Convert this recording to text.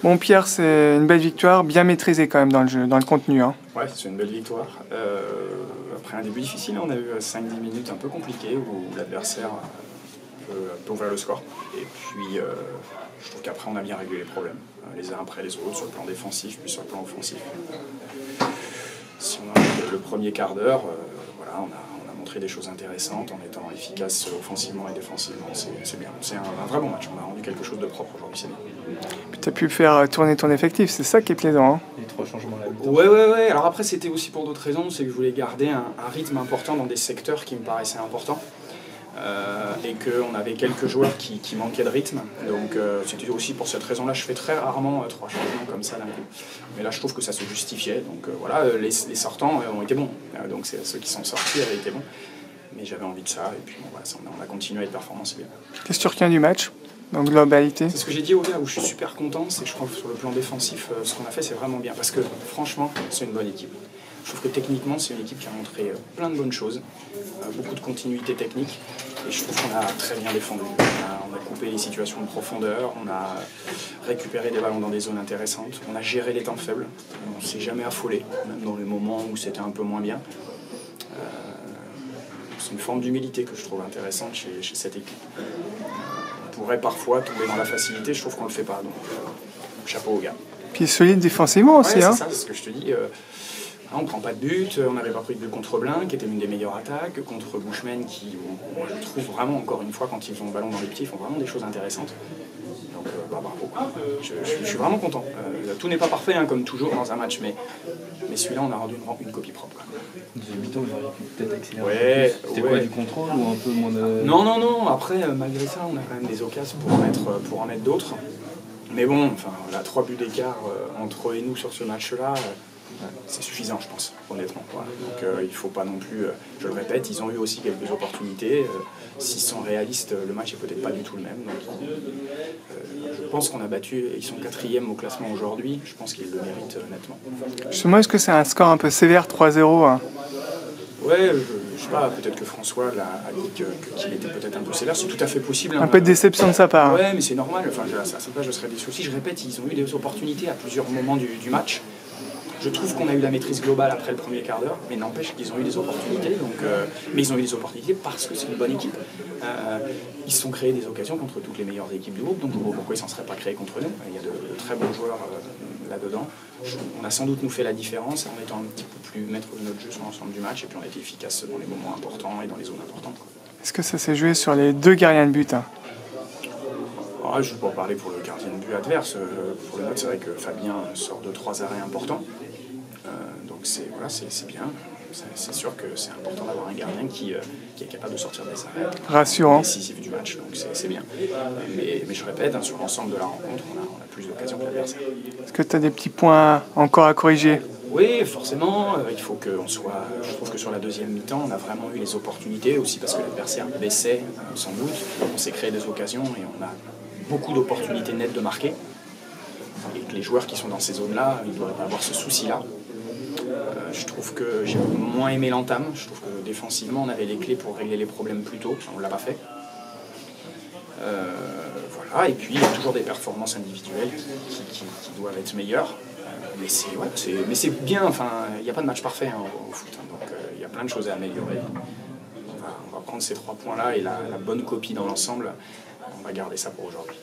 Bon Pierre, c'est une belle victoire, bien maîtrisée quand même dans le jeu, dans le contenu. Hein. Ouais, c'est une belle victoire. Après un début difficile, on a eu 5-10 minutes un peu compliquées où l'adversaire peut ouvrir le score. Et puis je trouve qu'après on a bien réglé les problèmes, les uns après les autres, sur le plan défensif puis sur le plan offensif. Si on a le premier quart d'heure, voilà, on a montré des choses intéressantes en étant efficace offensivement et défensivement. C'est bien. C'est un vrai bon match. On a rendu quelque chose de propre aujourd'hui, c'est bien. Puis tu as pu faire tourner ton effectif, c'est ça qui est plaisant. Hein. Les 3 changements là. Ouais. Alors après, c'était aussi pour d'autres raisons. C'est que je voulais garder un rythme important dans des secteurs qui me paraissaient importants. Et qu'on avait quelques joueurs qui manquaient de rythme. Donc c'était aussi pour cette raison-là. Je fais très rarement 3 changements comme ça d'un coup. Mais là, je trouve que ça se justifiait. Donc voilà, les sortants ont été bons. Donc ceux qui sont sortis avaient été bons. Mais j'avais envie de ça. Et puis bon, voilà, on a continué à être performant, c'est bien. Qu'est-ce que tu retiens du match, en globalité? C'est ce que j'ai dit au gars où je suis super content. C'est que je trouve que sur le plan défensif, ce qu'on a fait, c'est vraiment bien. Parce que franchement, c'est une bonne équipe. Je trouve que techniquement, c'est une équipe qui a montré plein de bonnes choses, beaucoup de continuité technique, et je trouve qu'on a très bien défendu. On a coupé les situations de profondeur, on a récupéré des ballons dans des zones intéressantes, on a géré les temps faibles, on ne s'est jamais affolé, même dans les moments où c'était un peu moins bien. C'est une forme d'humilité que je trouve intéressante chez cette équipe. On pourrait parfois tomber dans la facilité, je trouve qu'on ne le fait pas, donc chapeau aux gars. Puis solide défensivement aussi. Ouais, hein. c'est ça, c'est ce que je te dis. On ne prend pas de but, on n'avait pas pris de but contre Blin, qui était l'une des meilleures attaques, contre Bushman, qui, moi, je trouve vraiment, encore une fois, quand ils ont le ballon dans les pieds, ils font vraiment des choses intéressantes. Donc, bravo. Je suis vraiment content. Tout n'est pas parfait, hein, comme toujours dans un match, mais celui-là, on a rendu une copie propre. Deuxième mi-temps, vous auriez pu peut-être accélérer ouais, un peu plus. C'était quoi, du contrôle ou un peu moins de... Non. Après, malgré ça, on a quand même des occasions pour en mettre d'autres. Mais bon, enfin, là, 3 buts d'écart entre eux et nous sur ce match-là... c'est suffisant, je pense, honnêtement. Voilà. Donc il ne faut pas non plus, je le répète, ils ont eu aussi quelques opportunités. S'ils sont réalistes, le match n'est peut-être pas du tout le même. Donc, je pense qu'on a battu, ils sont 4e au classement aujourd'hui, je pense qu'ils le méritent nettement. Justement, est-ce que c'est un score un peu sévère, 3-0 hein? Ouais, je sais pas, peut-être que François a dit qu'il était peut-être un peu sévère, c'est tout à fait possible. Un peu de déception de sa part. Ouais, mais c'est normal, enfin, à sa place, je serais déçu aussi. Je répète, ils ont eu des opportunités à plusieurs moments du match. Je trouve qu'on a eu la maîtrise globale après le premier quart d'heure, mais n'empêche qu'ils ont eu des opportunités. Mais ils ont eu des opportunités parce que c'est une bonne équipe. Ils se sont créés des occasions contre toutes les meilleures équipes du groupe, donc je ne vois pas pourquoi ils ne s'en seraient pas créés contre nous. Il y a de très bons joueurs là-dedans. On a sans doute nous fait la différence en étant un petit peu plus maître de notre jeu sur l'ensemble du match, et puis on a été efficace dans les moments importants et dans les zones importantes. Est-ce que ça s'est joué sur les 2 gardiens de but hein? Je ne vais pas parler pour le gardien de but adverse. Pour le nôtre, c'est vrai que Fabien sort de 3 arrêts importants. Donc c'est bien. C'est sûr que c'est important d'avoir un gardien qui est capable de sortir des arrêts. Rassurant. Décisif du match, donc c'est bien. Mais je répète, hein, sur l'ensemble de la rencontre, on a plus d'occasions que l'adversaire. Est-ce que tu as des petits points encore à corriger? Oui, forcément. Il faut qu'on soit... Je trouve que sur la deuxième mi-temps, on a vraiment eu les opportunités, aussi parce que l'adversaire baissait, sans doute. On s'est créé des occasions et on a beaucoup d'opportunités nettes de marquer. Et que les joueurs qui sont dans ces zones-là, ils doivent avoir ce souci-là. Je trouve que j'ai moins aimé l'entame. Je trouve que défensivement, on avait les clés pour régler les problèmes plus tôt. On ne l'a pas fait. Voilà. Et puis, il y a toujours des performances individuelles qui doivent être meilleures. Mais c'est bien. Enfin, il n'y a pas de match parfait hein, au foot. Hein, donc, il y a plein de choses à améliorer. On va prendre ces 3 points-là et la bonne copie dans l'ensemble. On va garder ça pour aujourd'hui.